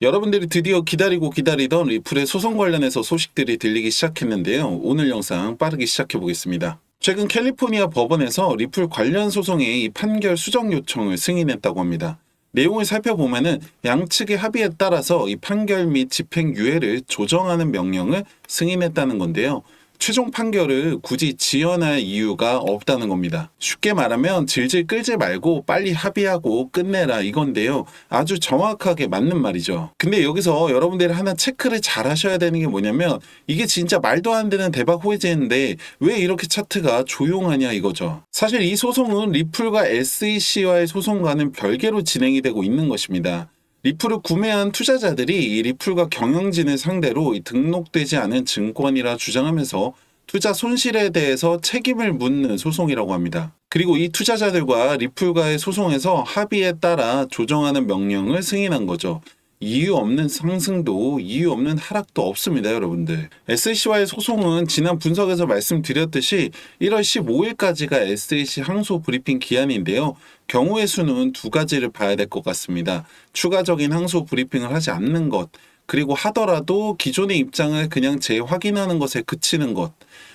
여러분들이 드디어 기다리고 기다리던 리플의 소송 관련해서 소식들이 들리기 시작했는데요. 오늘 영상 빠르게 시작해 보겠습니다. 최근 캘리포니아 법원에서 리플 관련 소송의 이 판결 수정 요청을 승인했다고 합니다. 내용을 살펴보면은 양측의 합의에 따라서 이 판결 및 집행유예를 조정하는 명령을 승인했다는 건데요. 최종 판결을 굳이 지연할 이유가 없다는 겁니다. 쉽게 말하면 질질 끌지 말고 빨리 합의하고 끝내라 이건데요. 아주 정확하게 맞는 말이죠. 근데 여기서 여러분들이 하나 체크를 잘 하셔야 되는 게 뭐냐면 이게 진짜 말도 안 되는 대박 호재인데 왜 이렇게 차트가 조용하냐 이거죠. 사실 이 소송은 리플과 SEC와의 소송과는 별개로 진행이 되고 있는 것입니다. 리플을 구매한 투자자들이 이 리플과 경영진을 상대로 등록되지 않은 증권이라 주장하면서 투자 손실에 대해서 책임을 묻는 소송이라고 합니다. 그리고 이 투자자들과 리플과의 소송에서 합의에 따라 조정하는 명령을 승인한 거죠. 이유 없는 상승도 이유 없는 하락도 없습니다, 여러분들. SEC와의 소송은 지난 분석에서 말씀드렸듯이 1월 15일까지가 SEC 항소 브리핑 기한인데요. 경우의 수는 두 가지를 봐야 될 것 같습니다. 추가적인 항소 브리핑을 하지 않는 것, 그리고 하더라도 기존의 입장을 그냥 재확인하는 것에 그치는 것.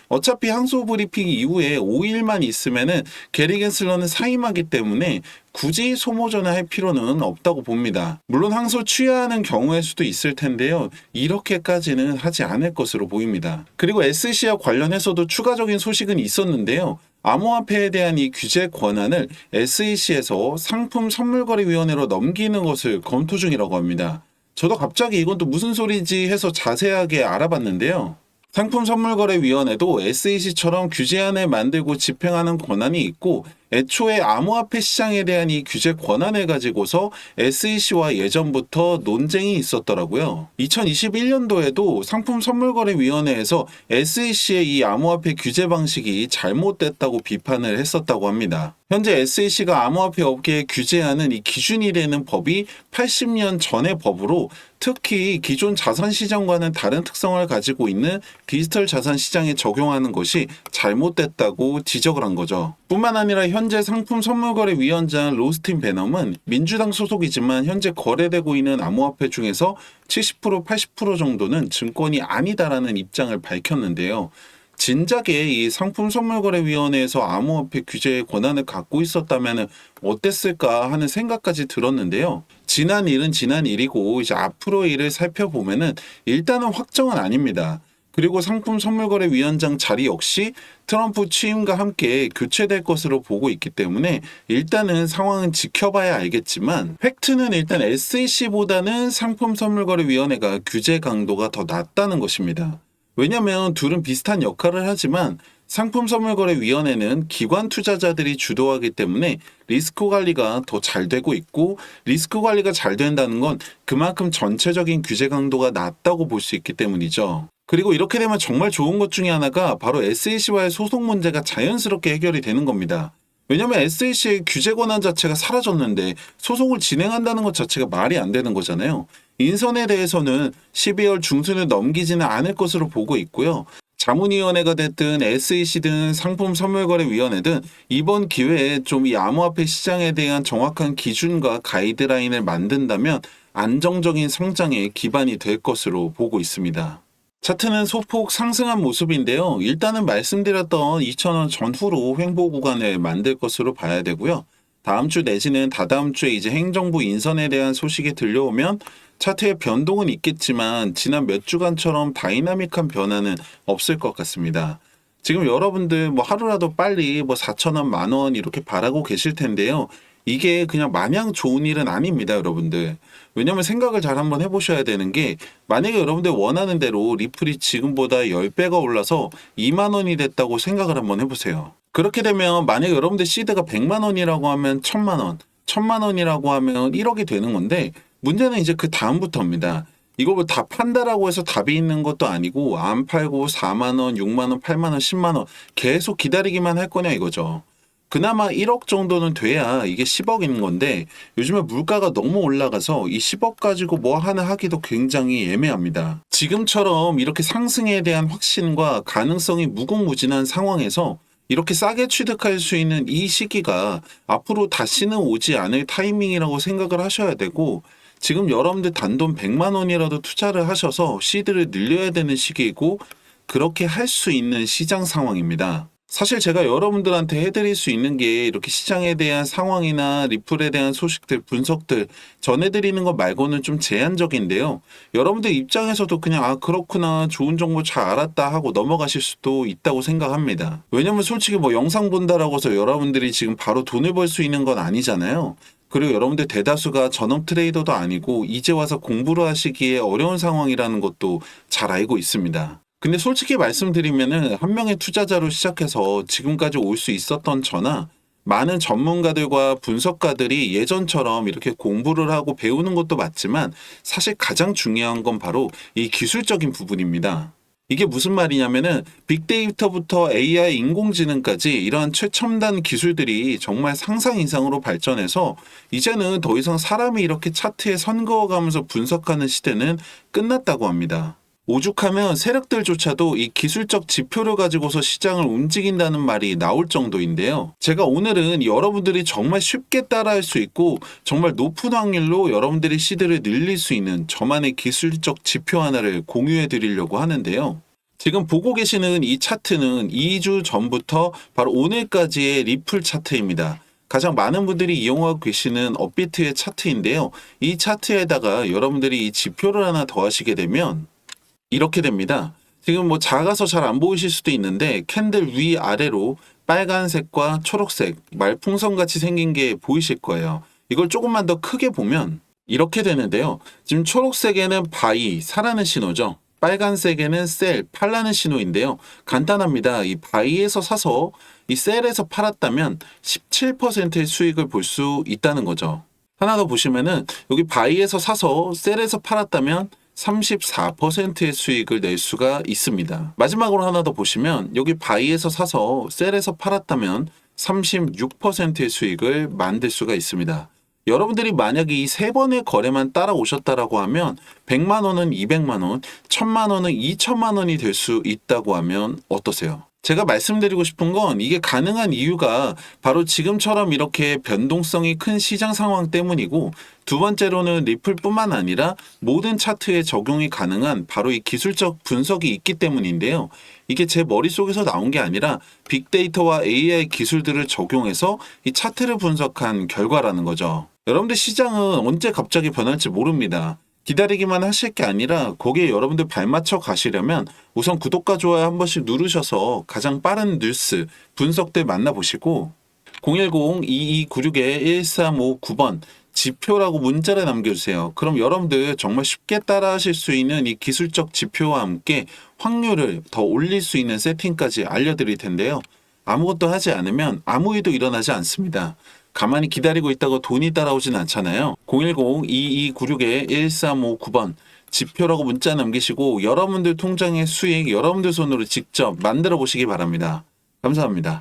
어차피 항소 브리핑 이후에 5일만 있으면은 게리 겐슬러는 사임하기 때문에 굳이 소모전을 할 필요는 없다고 봅니다. 물론 항소 취하하는 경우의 수도 있을 텐데요. 이렇게까지는 하지 않을 것으로 보입니다. 그리고 SEC와 관련해서도 추가적인 소식은 있었는데요. 암호화폐에 대한 이 규제 권한을 SEC에서 상품선물거래위원회로 넘기는 것을 검토 중이라고 합니다. 저도 갑자기 이건 또 무슨 소리지 해서 자세하게 알아봤는데요. 상품선물거래위원회도 SEC처럼 규제안을 만들고 집행하는 권한이 있고 애초에 암호화폐 시장에 대한 이 규제 권한을 가지고서 SEC와 예전부터 논쟁이 있었더라고요. 2021년도에도 상품선물거래위원회에서 SEC의 이 암호화폐 규제 방식이 잘못됐다고 비판을 했었다고 합니다. 현재 SEC가 암호화폐 업계에 규제하는 이 기준이 되는 법이 80년 전의 법으로 특히 기존 자산시장과는 다른 특성을 가지고 있는 디지털 자산시장에 적용하는 것이 잘못됐다고 지적을 한 거죠. 뿐만 아니라 현재 상품선물거래위원장 로스틴 베넘은 민주당 소속이지만 현재 거래되고 있는 암호화폐 중에서 70% 80% 정도는 증권이 아니다라는 입장을 밝혔는데요. 진작에 이 상품선물거래위원회에서 암호화폐 규제의 권한을 갖고 있었다면 어땠을까 하는 생각까지 들었는데요. 지난 일은 지난 일이고 이제 앞으로의 일을 살펴보면은 일단은 확정은 아닙니다. 그리고 상품선물거래위원장 자리 역시 트럼프 취임과 함께 교체될 것으로 보고 있기 때문에 일단은 상황은 지켜봐야 알겠지만 팩트는 일단 SEC보다는 상품선물거래위원회가 규제 강도가 더 낮다는 것입니다. 왜냐하면 둘은 비슷한 역할을 하지만 상품선물거래위원회는 기관 투자자들이 주도하기 때문에 리스크 관리가 더 잘 되고 있고 리스크 관리가 잘 된다는 건 그만큼 전체적인 규제 강도가 낮다고 볼 수 있기 때문이죠. 그리고 이렇게 되면 정말 좋은 것 중에 하나가 바로 SEC와의 소송 문제가 자연스럽게 해결이 되는 겁니다. 왜냐하면 SEC의 규제 권한 자체가 사라졌는데 소송을 진행한다는 것 자체가 말이 안 되는 거잖아요. 인선에 대해서는 12월 중순을 넘기지는 않을 것으로 보고 있고요. 자문위원회가 됐든 SEC든 상품선물거래위원회든 이번 기회에 좀 이 암호화폐 시장에 대한 정확한 기준과 가이드라인을 만든다면 안정적인 성장의 기반이 될 것으로 보고 있습니다. 차트는 소폭 상승한 모습인데요. 일단은 말씀드렸던 2,000원 전후로 횡보 구간을 만들 것으로 봐야 되고요. 다음 주 내지는 다다음 주에 이제 행정부 인선에 대한 소식이 들려오면 차트의 변동은 있겠지만 지난 몇 주간처럼 다이나믹한 변화는 없을 것 같습니다. 지금 여러분들 뭐 하루라도 빨리 뭐 4,000원, 만원 이렇게 바라고 계실 텐데요. 이게 그냥 마냥 좋은 일은 아닙니다, 여러분들. 왜냐면 생각을 잘 한번 해보셔야 되는 게 만약에 여러분들 원하는 대로 리플이 지금보다 10배가 올라서 2만 원이 됐다고 생각을 한번 해보세요. 그렇게 되면 만약에 여러분들 시드가 100만 원이라고 하면 1000만 원, 1000만 원이라고 하면 1억이 되는 건데 문제는 이제 그 다음부터입니다. 이걸 뭐 다 판다라고 해서 답이 있는 것도 아니고 안 팔고 4만 원, 6만 원, 8만 원, 10만 원 계속 기다리기만 할 거냐 이거죠. 그나마 1억 정도는 돼야 이게 10억인 건데 요즘에 물가가 너무 올라가서 이 10억 가지고 뭐 하나 하기도 굉장히 애매합니다. 지금처럼 이렇게 상승에 대한 확신과 가능성이 무궁무진한 상황에서 이렇게 싸게 취득할 수 있는 이 시기가 앞으로 다시는 오지 않을 타이밍이라고 생각을 하셔야 되고 지금 여러분들 단돈 100만 원이라도 투자를 하셔서 시드를 늘려야 되는 시기이고 그렇게 할 수 있는 시장 상황입니다. 사실 제가 여러분들한테 해드릴 수 있는 게 이렇게 시장에 대한 상황이나 리플에 대한 소식들, 분석들 전해드리는 것 말고는 좀 제한적인데요. 여러분들 입장에서도 그냥 아 그렇구나 좋은 정보 잘 알았다 하고 넘어가실 수도 있다고 생각합니다. 왜냐면 솔직히 뭐 영상 본다라고 해서 여러분들이 지금 바로 돈을 벌 수 있는 건 아니잖아요. 그리고 여러분들 대다수가 전업 트레이더도 아니고 이제 와서 공부를 하시기에 어려운 상황이라는 것도 잘 알고 있습니다. 근데 솔직히 말씀드리면은 한 명의 투자자로 시작해서 지금까지 올 수 있었던 저나 많은 전문가들과 분석가들이 예전처럼 이렇게 공부를 하고 배우는 것도 맞지만 사실 가장 중요한 건 바로 이 기술적인 부분입니다. 이게 무슨 말이냐면은 빅데이터부터 AI 인공지능까지 이러한 최첨단 기술들이 정말 상상 이상으로 발전해서 이제는 더 이상 사람이 이렇게 차트에 선 그어가면서 분석하는 시대는 끝났다고 합니다. 오죽하면 세력들조차도 이 기술적 지표를 가지고서 시장을 움직인다는 말이 나올 정도인데요. 제가 오늘은 여러분들이 정말 쉽게 따라할 수 있고 정말 높은 확률로 여러분들이 시드를 늘릴 수 있는 저만의 기술적 지표 하나를 공유해 드리려고 하는데요. 지금 보고 계시는 이 차트는 2주 전부터 바로 오늘까지의 리플 차트입니다. 가장 많은 분들이 이용하고 계시는 업비트의 차트인데요. 이 차트에다가 여러분들이 이 지표를 하나 더하시게 되면 이렇게 됩니다. 지금 뭐 작아서 잘 안 보이실 수도 있는데 캔들 위아래로 빨간색과 초록색 말풍선 같이 생긴 게 보이실 거예요. 이걸 조금만 더 크게 보면 이렇게 되는데요. 지금 초록색에는 바이, 사라는 신호죠. 빨간색에는 셀, 팔라는 신호인데요. 간단합니다. 이 바이에서 사서 이 셀에서 팔았다면 17%의 수익을 볼 수 있다는 거죠. 하나 더 보시면은 여기 바이에서 사서 셀에서 팔았다면 34%의 수익을 낼 수가 있습니다. 마지막으로 하나 더 보시면 여기 바이에서 사서 셀에서 팔았다면 36%의 수익을 만들 수가 있습니다. 여러분들이 만약에 이 세 번의 거래만 따라오셨다라고 하면 100만 원은 200만 원, 1000만 원은 2천만 원이 될 수 있다고 하면 어떠세요? 제가 말씀드리고 싶은 건 이게 가능한 이유가 바로 지금처럼 이렇게 변동성이 큰 시장 상황 때문이고 두 번째로는 리플뿐만 아니라 모든 차트에 적용이 가능한 바로 이 기술적 분석이 있기 때문인데요. 이게 제 머릿속에서 나온 게 아니라 빅데이터와 AI 기술들을 적용해서 이 차트를 분석한 결과라는 거죠. 여러분들 시장은 언제 갑자기 변할지 모릅니다. 기다리기만 하실 게 아니라 거기에 여러분들 발맞춰 가시려면 우선 구독과 좋아요 한 번씩 누르셔서 가장 빠른 뉴스, 분석들 만나보시고 010-2296-1359번 지표라고 문자를 남겨주세요. 그럼 여러분들 정말 쉽게 따라하실 수 있는 이 기술적 지표와 함께 확률을 더 올릴 수 있는 세팅까지 알려드릴 텐데요. 아무것도 하지 않으면 아무 일도 일어나지 않습니다. 가만히 기다리고 있다고 돈이 따라오진 않잖아요. 010-2296-1359번 지표라고 문자 남기시고 여러분들 통장의 수익 여러분들 손으로 직접 만들어 보시기 바랍니다. 감사합니다.